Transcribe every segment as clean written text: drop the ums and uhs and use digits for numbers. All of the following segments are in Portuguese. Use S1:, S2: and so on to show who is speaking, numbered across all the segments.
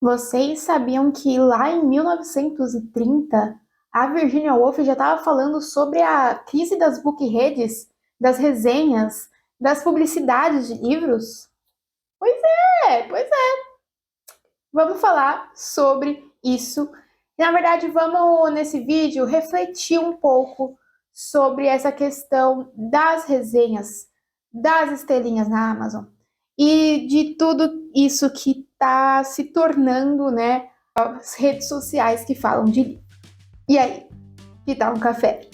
S1: Vocês sabiam que lá em 1930 a Virginia Woolf já estava falando sobre a crise das bookreads, das resenhas, das publicidades de livros? Pois pois é. Vamos falar sobre isso. Na verdade, vamos nesse vídeo refletir um pouco sobre essa questão das resenhas, das estrelinhas na Amazon e de tudo isso que está se tornando, né, as redes sociais que falam de livro. E aí, que tal um café?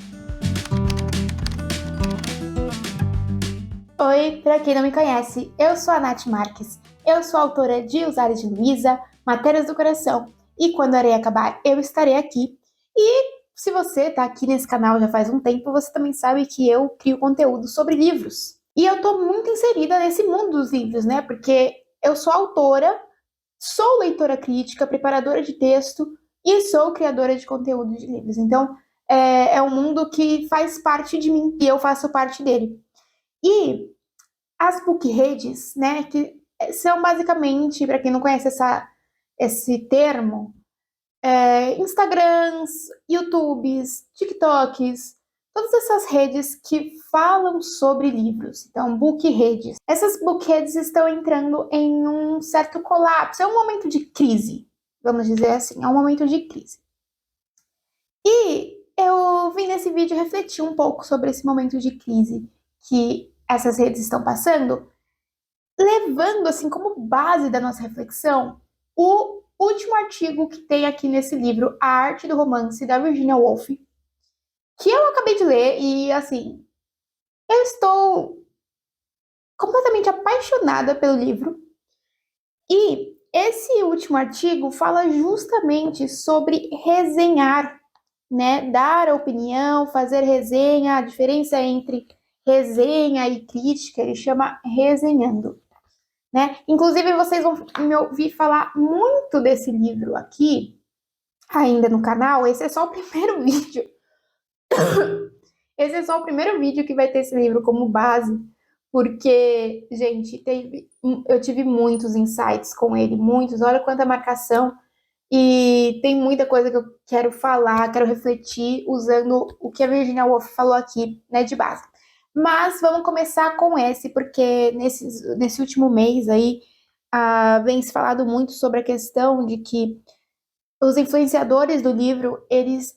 S1: Oi, para quem não me conhece, eu sou a Nath Marques. Eu sou autora de Os Ares de Luísa, Matérias do Coração e Quando a Areia Acabar, eu estarei aqui. E se você está aqui nesse canal já faz um tempo, você também sabe que eu crio conteúdo sobre livros. E eu estou muito inserida nesse mundo dos livros, né? Porque eu sou autora, sou leitora crítica, preparadora de texto e sou criadora de conteúdo de livros. Então, é um mundo que faz parte de mim e eu faço parte dele. E as bookreads, né, que são basicamente, para quem não conhece esse termo, Instagrams, YouTubes, TikToks, todas essas redes que falam sobre livros. Então, bookreads. Essas bookreads estão entrando em um certo colapso, é um momento de crise, vamos dizer assim, é um momento de crise. E eu vim nesse vídeo refletir um pouco sobre esse momento de crise que essas redes estão passando, levando assim como base da nossa reflexão o último artigo que tem aqui nesse livro, A Arte do Romance, da Virginia Woolf, que eu acabei de ler e assim, eu estou completamente apaixonada pelo livro. E esse último artigo fala justamente sobre resenhar, né? Dar a opinião, fazer resenha, a diferença entre resenha e crítica, ele chama resenhando. Né? Inclusive, vocês vão me ouvir falar muito desse livro aqui, ainda no canal. Esse é só o primeiro vídeo. Esse é só o primeiro vídeo que vai ter esse livro como base, porque, gente, eu tive muitos insights com ele, muitos. Olha quanta marcação. E tem muita coisa que eu quero falar, quero refletir usando o que a Virginia Woolf falou aqui, né, de base. Mas vamos começar com esse, porque nesse último mês aí vem se falado muito sobre a questão de que os influenciadores do livro, eles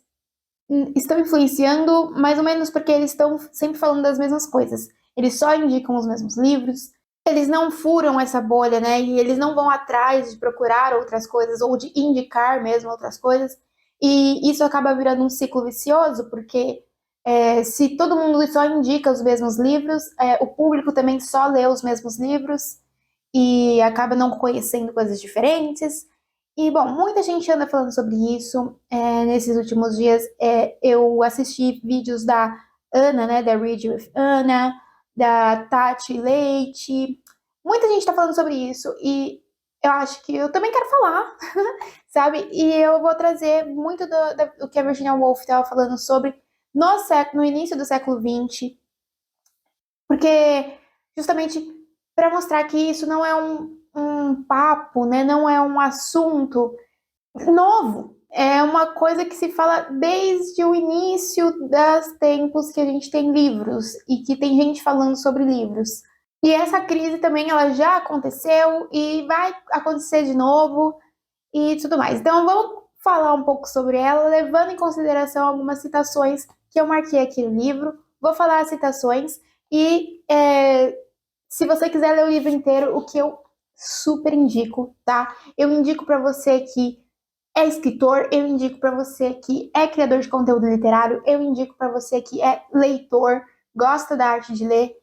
S1: estão influenciando mais ou menos porque eles estão sempre falando das mesmas coisas. Eles só indicam os mesmos livros, eles não furam essa bolha, né? E eles não vão atrás de procurar outras coisas ou de indicar mesmo outras coisas. E isso acaba virando um ciclo vicioso, porque se todo mundo só indica os mesmos livros, o público também só lê os mesmos livros e acaba não conhecendo coisas diferentes. E, bom, muita gente anda falando sobre isso. Nesses últimos dias, eu assisti vídeos da Ana, né, da Read with Ana, da Tati Leite. Muita gente está falando sobre isso e eu acho que eu também quero falar, sabe? E eu vou trazer muito do que a Virginia Woolf estava falando sobre no início do século XX, porque justamente para mostrar que isso não é um papo, né? Não é um assunto novo. É uma coisa que se fala desde o início dos tempos que a gente tem livros e que tem gente falando sobre livros. E essa crise também ela já aconteceu e vai acontecer de novo e tudo mais. Então vamos falar um pouco sobre ela, levando em consideração algumas citações que eu marquei aqui no livro. Vou falar as citações e se você quiser ler o livro inteiro, o que eu super indico, tá? Eu indico para você que é escritor, eu indico para você que é criador de conteúdo literário, eu indico para você que é leitor, gosta da arte de ler.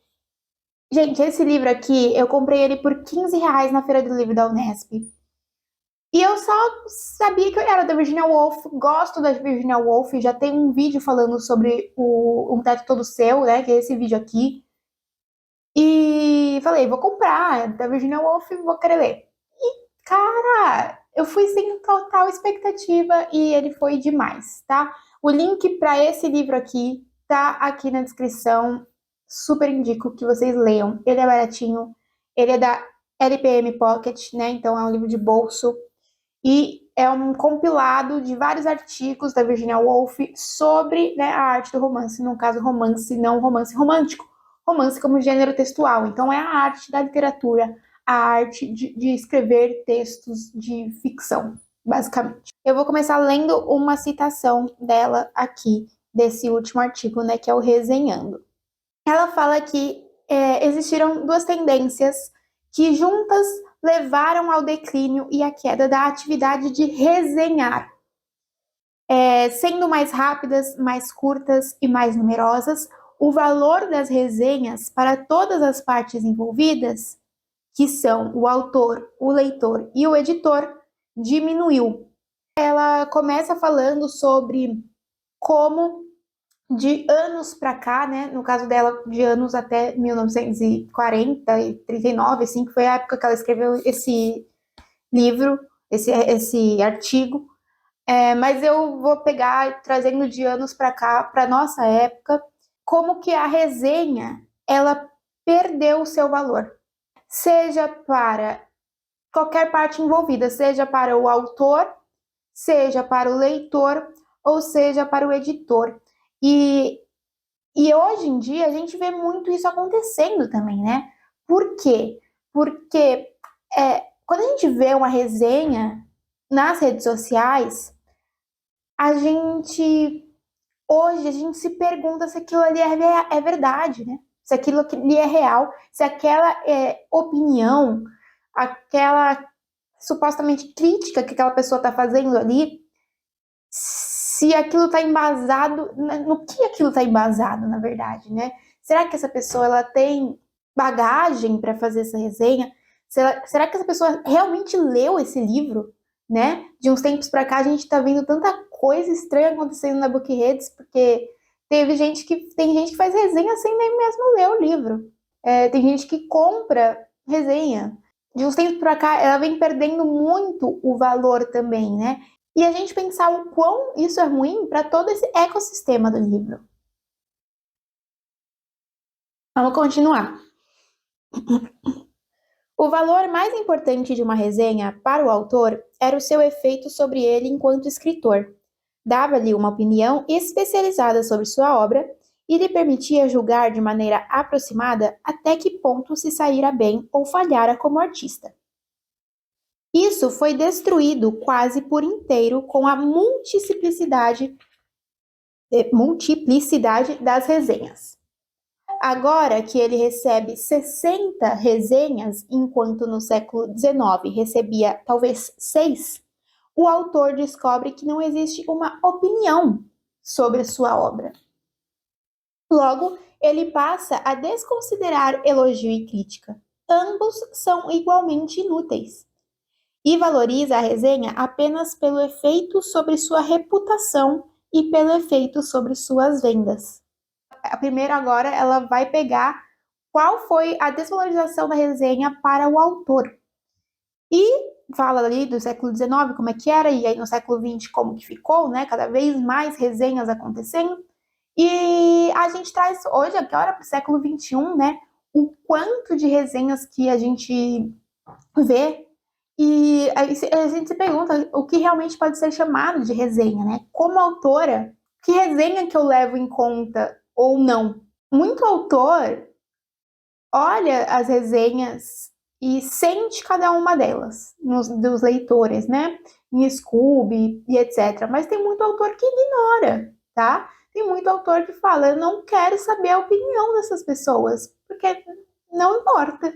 S1: Gente, esse livro aqui, eu comprei ele por R$ 15 na Feira do Livro da Unesp. E eu só sabia que eu era da Virginia Woolf, gosto da Virginia Woolf, já tem um vídeo falando sobre Um Teto Todo Seu, né, que é esse vídeo aqui. E falei, vou comprar, é da Virginia Woolf, vou querer ler. E, cara, eu fui sem total expectativa e ele foi demais, tá? O link para esse livro aqui tá aqui na descrição. Super indico que vocês leiam. Ele é baratinho, ele é da LPM Pocket, né? Então é um livro de bolso. e é um compilado de vários artigos da Virginia Woolf sobre, né, a arte do romance, no caso romance, não romance romântico, romance como gênero textual. Então é a arte da literatura, a arte de escrever textos de ficção, basicamente. Eu vou começar lendo uma citação dela aqui, desse último artigo, né, que é o Resenhando. Ela fala que existiram duas tendências que juntas levaram ao declínio e à queda da atividade de resenhar, sendo mais rápidas, mais curtas e mais numerosas. O valor das resenhas para todas as partes envolvidas, que são o autor, o leitor e o editor, diminuiu. Ela começa falando sobre como de anos para cá, né, no caso dela, de anos até 1940 e 39, assim, que foi a época que ela escreveu esse livro, esse artigo, mas eu vou pegar, trazendo de anos para cá, para nossa época, como que a resenha, ela perdeu o seu valor, seja para qualquer parte envolvida, seja para o autor, seja para o leitor, ou seja para o editor. E hoje em dia a gente vê muito isso acontecendo também, né? Por quê? Porque quando a gente vê uma resenha nas redes sociais, hoje a gente se pergunta se aquilo ali é verdade, né? Se aquilo ali é real, se aquela opinião, aquela supostamente crítica que aquela pessoa está fazendo ali, se aquilo está embasado, no que aquilo está embasado, na verdade, né? Será que essa pessoa ela tem bagagem para fazer essa resenha? Será que essa pessoa realmente leu esse livro, né? De uns tempos para cá a gente está vendo tanta coisa estranha acontecendo na Bookreads, porque tem gente que faz resenha sem nem mesmo ler o livro. Tem gente que compra resenha. De uns tempos para cá ela vem perdendo muito o valor também, né? E a gente pensar o quão isso é ruim para todo esse ecossistema do livro. Vamos continuar. O valor mais importante de uma resenha para o autor era o seu efeito sobre ele enquanto escritor. Dava-lhe uma opinião especializada sobre sua obra e lhe permitia julgar de maneira aproximada até que ponto se saíra bem ou falhara como artista. Isso foi destruído quase por inteiro com a multiplicidade das resenhas. Agora que ele recebe 60 resenhas, enquanto no século XIX recebia talvez 6, o autor descobre que não existe uma opinião sobre sua obra. Logo, ele passa a desconsiderar elogio e crítica. Ambos são igualmente inúteis. E valoriza a resenha apenas pelo efeito sobre sua reputação e pelo efeito sobre suas vendas. A primeira agora, ela vai pegar qual foi a desvalorização da resenha para o autor. E fala ali do século XIX, como é que era, e aí no século XX como que ficou, né? Cada vez mais resenhas acontecendo. E a gente traz hoje, agora para o século XXI, né? O quanto de resenhas que a gente vê. E a gente se pergunta o que realmente pode ser chamado de resenha, né? Como autora, que resenha que eu levo em conta ou não? Muito autor olha as resenhas e sente cada uma delas, dos leitores, né? Em Scooby e etc. Mas tem muito autor que ignora, tá? Tem muito autor que fala, eu não quero saber a opinião dessas pessoas, porque não importa.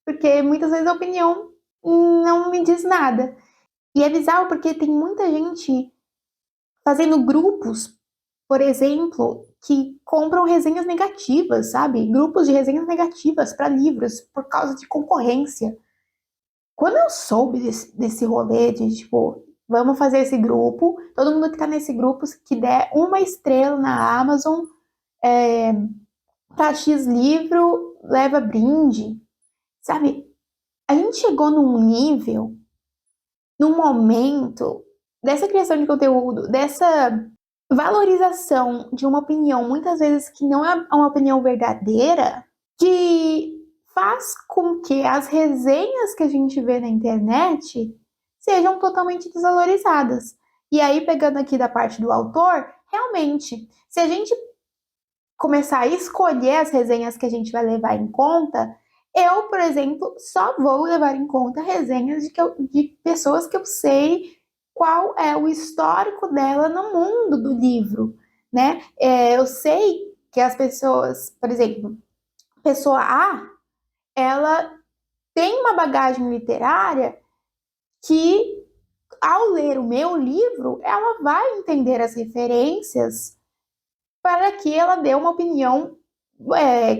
S1: Porque muitas vezes a opinião não me diz nada. E é bizarro porque tem muita gente fazendo grupos, por exemplo, que compram resenhas negativas, sabe? Grupos de resenhas negativas para livros por causa de concorrência. Quando eu soube desse rolê de, tipo, vamos fazer esse grupo, todo mundo que tá nesse grupo, que der uma estrela na Amazon, para X livro, leva brinde, sabe? A gente chegou num nível, num momento dessa criação de conteúdo, dessa valorização de uma opinião, muitas vezes que não é uma opinião verdadeira, que faz com que as resenhas que a gente vê na internet sejam totalmente desvalorizadas. E aí, pegando aqui da parte do autor, realmente, se a gente começar a escolher as resenhas que a gente vai levar em conta, eu, por exemplo, só vou levar em conta resenhas de pessoas que eu sei qual é o histórico dela no mundo do livro, né? Eu sei que as pessoas, por exemplo, pessoa A, ela tem uma bagagem literária que, ao ler o meu livro, ela vai entender as referências para que ela dê uma opinião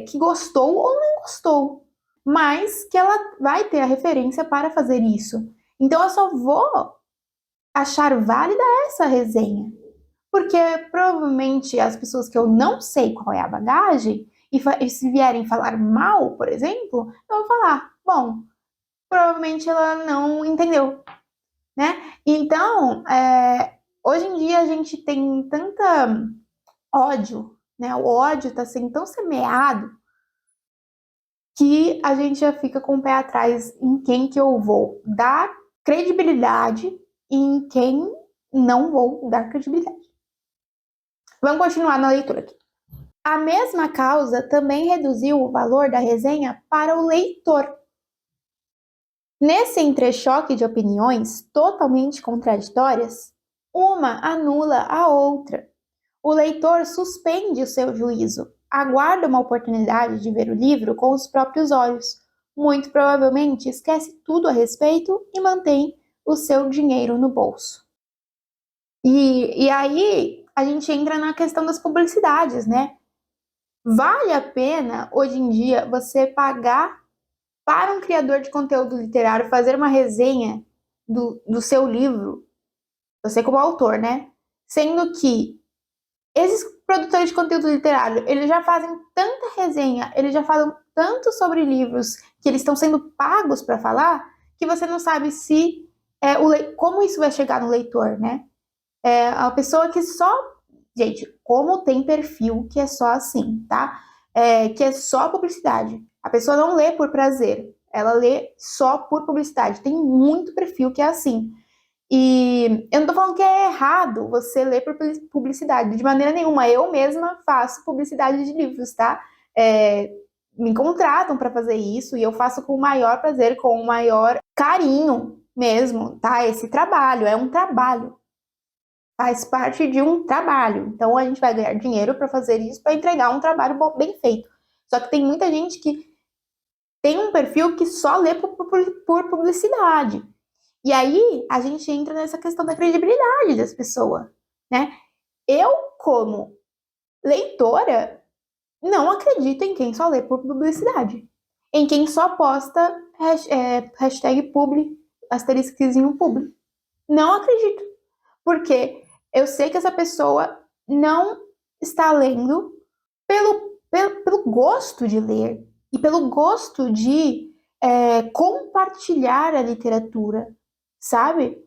S1: que gostou ou não gostou, mas que ela vai ter a referência para fazer isso. Então eu só vou achar válida essa resenha, porque provavelmente as pessoas que eu não sei qual é a bagagem, e se vierem falar mal, por exemplo, eu vou falar, bom, provavelmente ela não entendeu, né? Então, hoje em dia a gente tem tanta ódio, né? O ódio está sendo tão semeado que a gente já fica com o pé atrás em quem que eu vou dar credibilidade e em quem não vou dar credibilidade. Vamos continuar na leitura aqui. A mesma causa também reduziu o valor da resenha para o leitor. Nesse entrechoque de opiniões totalmente contraditórias, uma anula a outra. O leitor suspende o seu juízo, aguarda uma oportunidade de ver o livro com os próprios olhos. Muito provavelmente esquece tudo a respeito e mantém o seu dinheiro no bolso. E aí a gente entra na questão das publicidades, né? Vale a pena, hoje em dia, você pagar para um criador de conteúdo literário fazer uma resenha do seu livro, você como autor, né? Sendo que esses produtores de conteúdo literário, eles já fazem tanta resenha, eles já falam tanto sobre livros que eles estão sendo pagos para falar, que você não sabe se como isso vai chegar no leitor, né? A pessoa que só... Gente, como tem perfil que é só assim, tá? Que é só publicidade. A pessoa não lê por prazer, ela lê só por publicidade. Tem muito perfil que é assim. E eu não tô falando que é errado você ler por publicidade, de maneira nenhuma. Eu mesma faço publicidade de livros, tá? Me contratam para fazer isso e eu faço com o maior prazer, com o maior carinho mesmo, tá? Esse trabalho é um trabalho, faz parte de um trabalho. Então a gente vai ganhar dinheiro para fazer isso, para entregar um trabalho bem feito. Só que tem muita gente que tem um perfil que só lê por publicidade. E aí a gente entra nessa questão da credibilidade das pessoas, né? Eu, como leitora, não acredito em quem só lê por publicidade. Em quem só posta hashtag publi, asterisquezinho publi. Não acredito. Porque eu sei que essa pessoa não está lendo pelo gosto de ler e pelo gosto de compartilhar a literatura, sabe?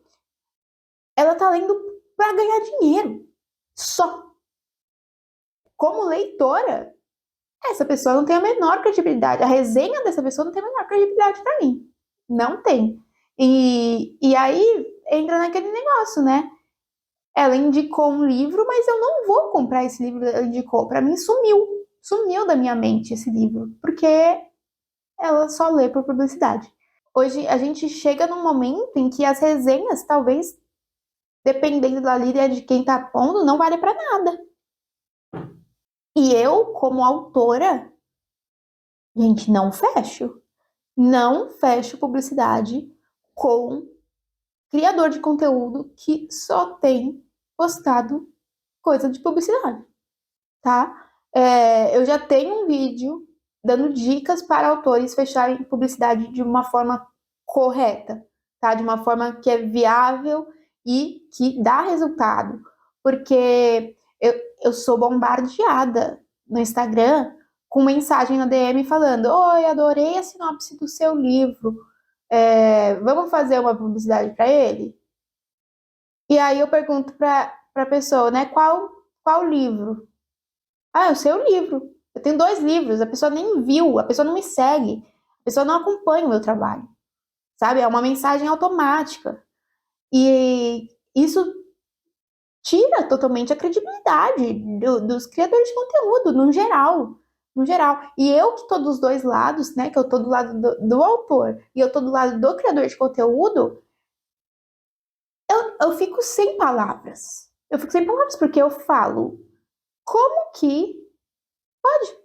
S1: Ela tá lendo para ganhar dinheiro, só. Como leitora, essa pessoa não tem a menor credibilidade. A resenha dessa pessoa não tem a menor credibilidade para mim. Não tem. E aí entra naquele negócio, né? Ela indicou um livro, mas eu não vou comprar esse livro que ela indicou. Para mim, sumiu da minha mente esse livro, porque ela só lê por publicidade. Hoje a gente chega num momento em que as resenhas, talvez, dependendo da líder de quem tá pondo, não vale para nada. E eu, como autora, gente, não fecho publicidade com criador de conteúdo que só tem postado coisa de publicidade, tá? Eu já tenho um vídeo dando dicas para autores fecharem publicidade de uma forma correta, tá? De uma forma que é viável e que dá resultado. Porque eu sou bombardeada no Instagram com mensagem na DM falando: Oi, adorei a sinopse do seu livro. Vamos fazer uma publicidade para ele? E aí eu pergunto para a pessoa, né? Qual livro? Ah, é o seu livro. Eu tenho 2 livros, a pessoa nem viu, a pessoa não me segue, a pessoa não acompanha o meu trabalho, sabe? É uma mensagem automática. E isso tira totalmente a credibilidade dos criadores de conteúdo, no geral. No geral. E eu que tô dos dois lados, né? Que eu tô do lado do autor e eu tô do lado do criador de conteúdo, eu fico sem palavras. Eu fico sem palavras porque eu falo, como que pode?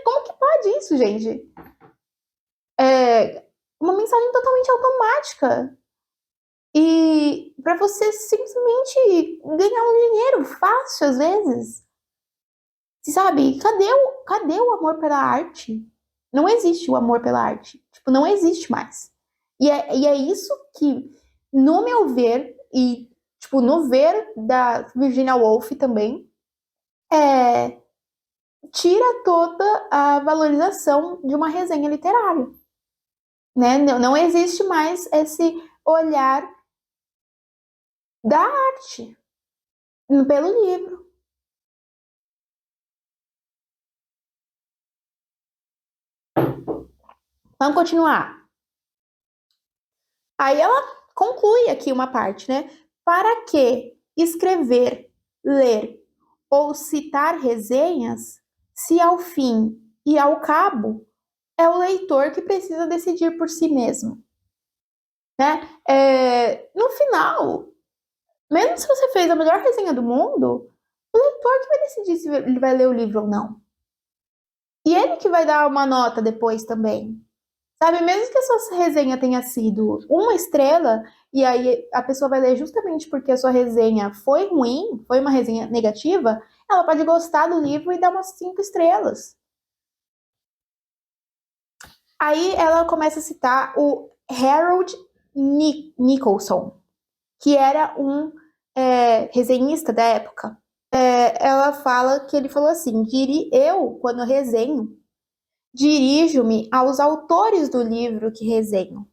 S1: Como que pode isso, gente? É uma mensagem totalmente automática. E para você simplesmente ganhar um dinheiro fácil, às vezes. Sabe? Cadê o amor pela arte? Não existe o amor pela arte. Tipo, não existe mais. E é isso que, no meu ver, e tipo, no ver da Virginia Woolf também, é, tira toda a valorização de uma resenha literária. Né? Não existe mais esse olhar da arte pelo livro. Vamos continuar. Aí ela conclui aqui uma parte, né? Para que escrever, ler ou citar resenhas, se ao fim e ao cabo é o leitor que precisa decidir por si mesmo, né? No final, mesmo se você fez a melhor resenha do mundo, o leitor que vai decidir se ele vai ler o livro ou não. E ele que vai dar uma nota depois também. Sabe, mesmo que a sua resenha tenha sido uma estrela, e aí a pessoa vai ler justamente porque a sua resenha foi ruim, foi uma resenha negativa, ela pode gostar do livro e dar umas 5 estrelas. Aí ela começa a citar o Harold Nicholson, que era um resenhista da época. Ela fala que ele falou assim: eu, quando resenho, dirijo-me aos autores do livro que resenho.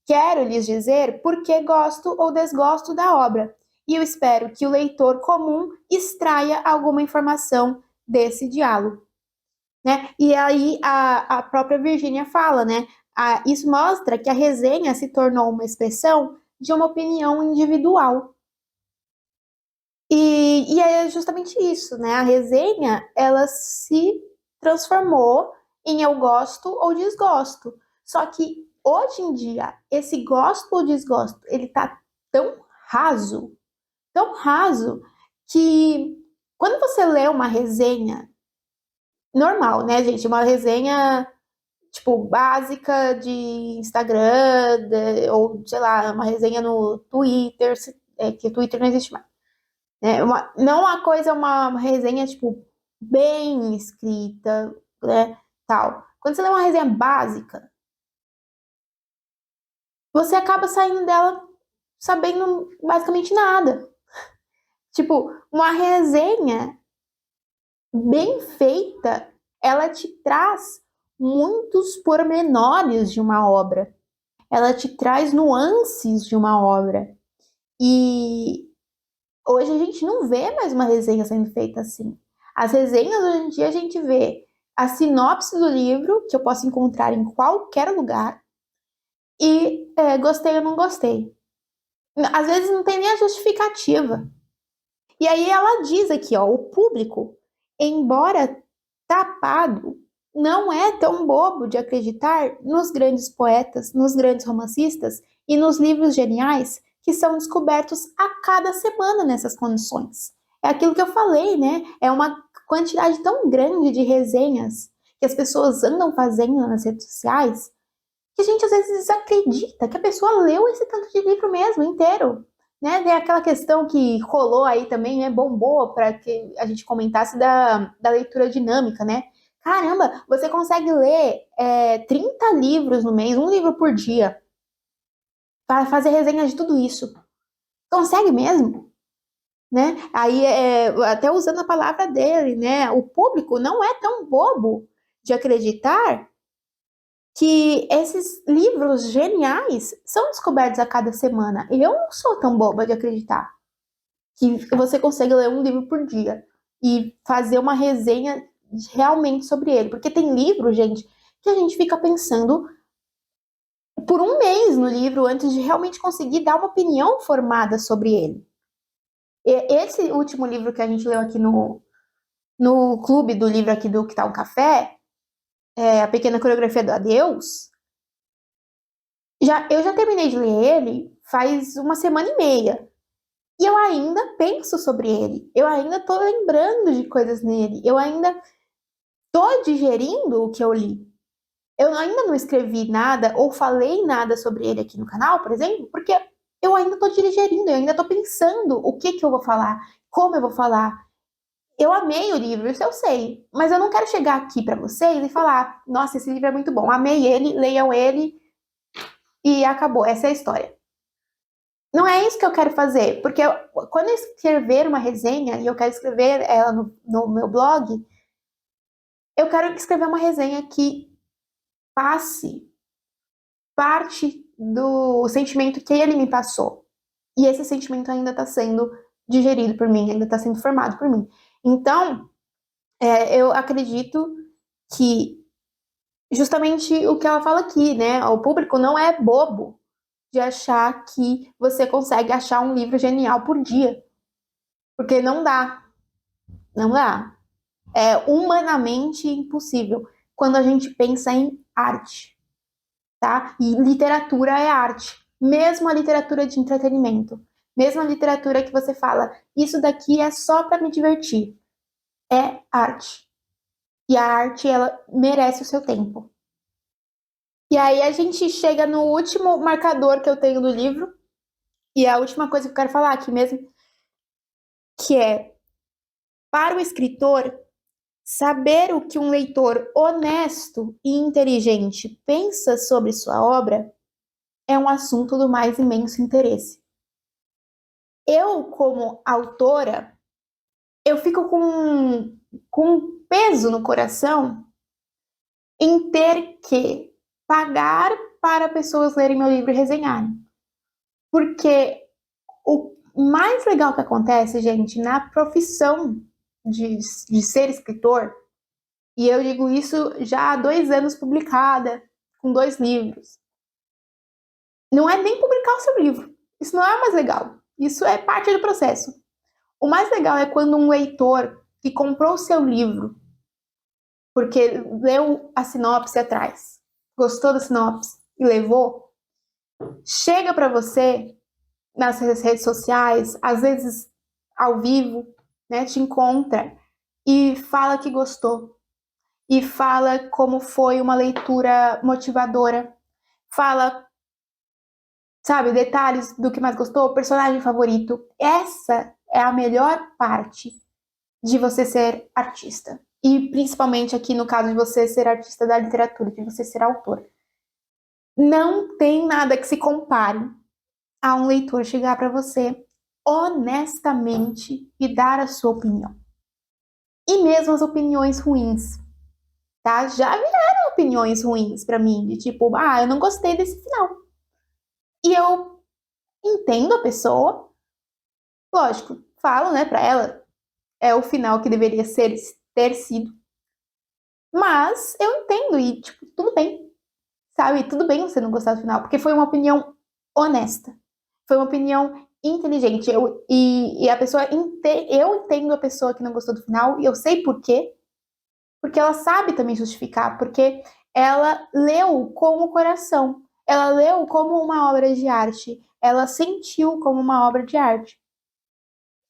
S1: Quero lhes dizer por que gosto ou desgosto da obra, e eu espero que o leitor comum extraia alguma informação desse diálogo. Né? E aí a própria Virginia fala, né? Isso mostra que a resenha se tornou uma expressão de uma opinião individual. E é justamente isso, né? A resenha, ela se transformou em eu gosto ou desgosto. Só que hoje em dia, esse gosto ou desgosto, ele tá tão raso, que quando você lê uma resenha normal, né, gente? Uma resenha, tipo, básica de Instagram, ou, sei lá, uma resenha no Twitter, que o Twitter não existe mais. Não uma coisa, uma resenha, tipo, bem escrita, né, tal. Quando você lê uma resenha básica, você acaba saindo dela sabendo basicamente nada. Tipo, uma resenha bem feita, ela te traz muitos pormenores de uma obra. Ela te traz nuances de uma obra. E hoje a gente não vê mais uma resenha sendo feita assim. As resenhas hoje em dia a gente vê a sinopse do livro, que eu posso encontrar em qualquer lugar, e gostei ou não gostei. Às vezes não tem nem a justificativa. E aí ela diz aqui, ó, o público, embora tapado, não é tão bobo de acreditar nos grandes poetas, nos grandes romancistas e nos livros geniais que são descobertos a cada semana nessas condições. É aquilo que eu falei, né? É uma quantidade tão grande de resenhas que as pessoas andam fazendo nas redes sociais que a gente às vezes desacredita que a pessoa leu esse tanto de livro mesmo, inteiro. Né? Tem aquela questão que rolou aí também, né? Bombou para que a gente comentasse da leitura dinâmica, né? Caramba, você consegue ler 30 livros no mês, um livro por dia, para fazer resenha de tudo isso. Consegue mesmo? Né? Aí, até usando a palavra dele, né? O público não é tão bobo de acreditar que esses livros geniais são descobertos a cada semana. Eu não sou tão boba de acreditar que você consegue ler um livro por dia e fazer uma resenha realmente sobre ele. Porque tem livro, gente, que a gente fica pensando por um mês no livro antes de realmente conseguir dar uma opinião formada sobre ele. Esse último livro que a gente leu aqui no clube do livro aqui do Que Tá um Café, A Pequena Coreografia do Adeus, eu já terminei de ler ele faz uma semana e meia. E eu ainda penso sobre ele. Eu ainda tô lembrando de coisas nele. Eu ainda tô digerindo o que eu li. Eu ainda não escrevi nada ou falei nada sobre ele aqui no canal, por exemplo, porque eu ainda tô digerindo, eu ainda tô pensando o que eu vou falar, como eu vou falar. Eu amei o livro, isso eu sei, mas eu não quero chegar aqui para vocês e falar: nossa, esse livro é muito bom, amei ele, leiam ele e acabou, essa é a história. Não é isso que eu quero fazer, porque quando eu escrever uma resenha, e eu quero escrever ela no meu blog, eu quero escrever uma resenha que passe parte do sentimento que ele me passou. E esse sentimento ainda está sendo digerido por mim, ainda está sendo formado por mim. Então, eu acredito que justamente o que ela fala aqui, né? O público não é bobo de achar que você consegue achar um livro genial por dia. Porque não dá. Não dá. É humanamente impossível quando a gente pensa em arte, tá? E literatura é arte. Mesmo a literatura de entretenimento. Mesmo a literatura que você fala, isso daqui é só para me divertir. É arte. E a arte, ela merece o seu tempo. E aí a gente chega no último marcador que eu tenho do livro, e é a última coisa que eu quero falar aqui mesmo, que é, para o escritor, saber o que um leitor honesto e inteligente pensa sobre sua obra é um assunto do mais imenso interesse. Eu, como autora, eu fico com um peso no coração em ter que pagar para pessoas lerem meu livro e resenharem. Porque o mais legal que acontece, gente, na profissão de ser escritor, e eu digo isso já há 2 anos publicada, com 2 livros, não é nem publicar o seu livro. Isso não é o mais legal. Isso é parte do processo. O mais legal é quando um leitor que comprou o seu livro, porque leu a sinopse atrás, gostou da sinopse e levou, chega para você nas redes sociais, às vezes ao vivo, né, te encontra e fala que gostou. E fala como foi uma leitura motivadora. Fala, sabe, detalhes do que mais gostou, personagem favorito. Essa é a melhor parte de você ser artista. E principalmente aqui no caso de você ser artista da literatura, de você ser autor. Não tem nada que se compare a um leitor chegar para você honestamente e dar a sua opinião. E mesmo as opiniões ruins, tá? Já vieram opiniões ruins para mim, de tipo, eu não gostei desse final. E eu entendo a pessoa, lógico, falo, né, para ela, é o final que deveria ter sido. Mas eu entendo e, tipo, tudo bem, sabe? Tudo bem você não gostar do final, porque foi uma opinião honesta. Foi uma opinião inteligente. E a pessoa, eu entendo a pessoa que não gostou do final, e eu sei por quê. Porque ela sabe também justificar, porque ela leu com o coração. Ela leu como uma obra de arte. Ela sentiu como uma obra de arte.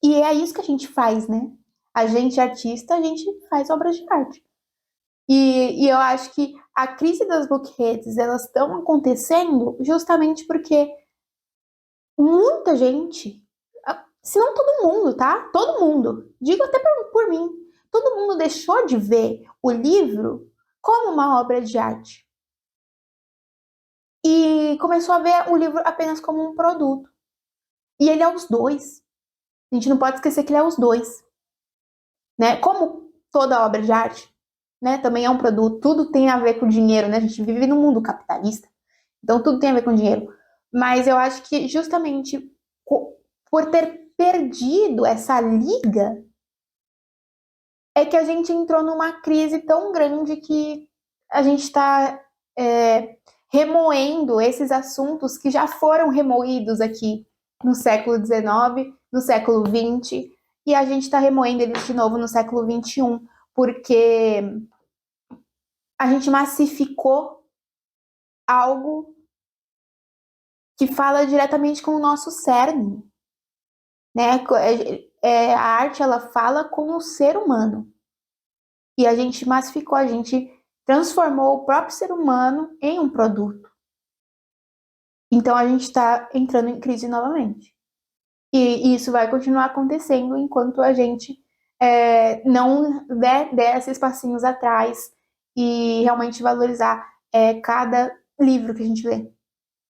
S1: E é isso que a gente faz, né? A gente, artista, a gente faz obras de arte. E eu acho que a crise das bookheads, elas estão acontecendo justamente porque muita gente, se não todo mundo, tá? Todo mundo, digo até por mim, todo mundo deixou de ver o livro como uma obra de arte. E começou a ver o livro apenas como um produto. E ele é os dois. A gente não pode esquecer que ele é os dois. Né? Como toda obra de arte, né? Também é um produto, tudo tem a ver com dinheiro, né? A gente vive num mundo capitalista, então tudo tem a ver com dinheiro. Mas eu acho que justamente por ter perdido essa liga, é que a gente entrou numa crise tão grande que a gente está remoendo esses assuntos que já foram remoídos aqui no século XIX, no século XX, e a gente está remoendo eles de novo no século XXI, porque a gente massificou algo que fala diretamente com o nosso cerne, né? A arte, ela fala com o ser humano. E a gente massificou, a gente transformou o próprio ser humano em um produto. Então a gente está entrando em crise novamente. E isso vai continuar acontecendo enquanto a gente não der esses passinhos atrás e realmente valorizar cada livro que a gente lê,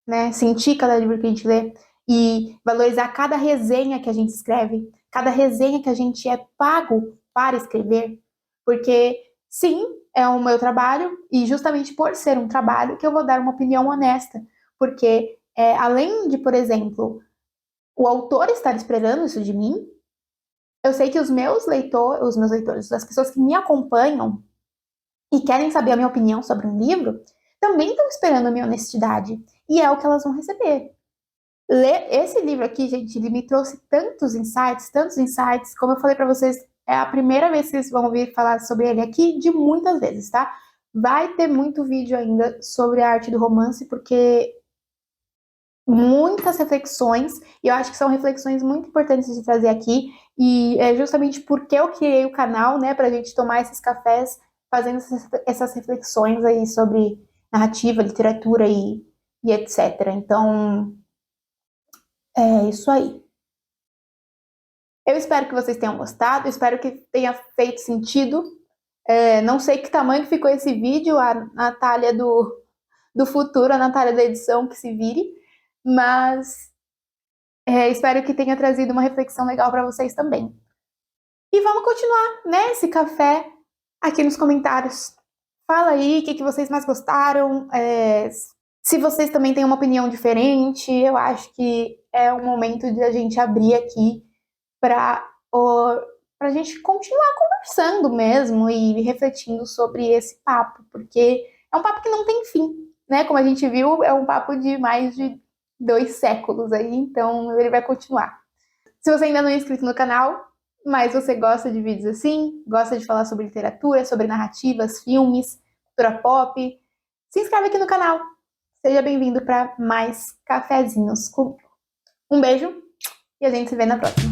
S1: né? Sentir cada livro que a gente lê e valorizar cada resenha que a gente escreve, cada resenha que a gente é pago para escrever, porque sim, é o meu trabalho e justamente por ser um trabalho que eu vou dar uma opinião honesta, porque além de, por exemplo, o autor estar esperando isso de mim, eu sei que os meus leitores, as pessoas que me acompanham e querem saber a minha opinião sobre um livro, também estão esperando a minha honestidade. E é o que elas vão receber. Esse livro aqui, gente, ele me trouxe tantos insights. Como eu falei para vocês, é a primeira vez que vocês vão ouvir falar sobre ele aqui, de muitas vezes, tá? Vai ter muito vídeo ainda sobre a arte do romance, porque muitas reflexões, e eu acho que são reflexões muito importantes de trazer aqui, e é justamente porque eu criei o canal, né, pra gente tomar esses cafés, fazendo essas reflexões aí sobre narrativa, literatura e etc. Então, é isso aí. Eu espero que vocês tenham gostado, espero que tenha feito sentido. Não sei que tamanho que ficou esse vídeo, a Natália do futuro, a Natália da edição, que se vire, mas espero que tenha trazido uma reflexão legal para vocês também. E vamos continuar, né, esse café aqui nos comentários. Fala aí o que vocês mais gostaram, se vocês também têm uma opinião diferente. Eu acho que é o momento de a gente abrir aqui para a gente continuar conversando mesmo e refletindo sobre esse papo, porque é um papo que não tem fim, né? Como a gente viu, é um papo de mais de 2 séculos aí, então ele vai continuar. Se você ainda não é inscrito no canal, mas você gosta de vídeos assim, gosta de falar sobre literatura, sobre narrativas, filmes, cultura pop, se inscreve aqui no canal. Seja bem-vindo para mais cafezinhos comigo. Um beijo e a gente se vê na próxima.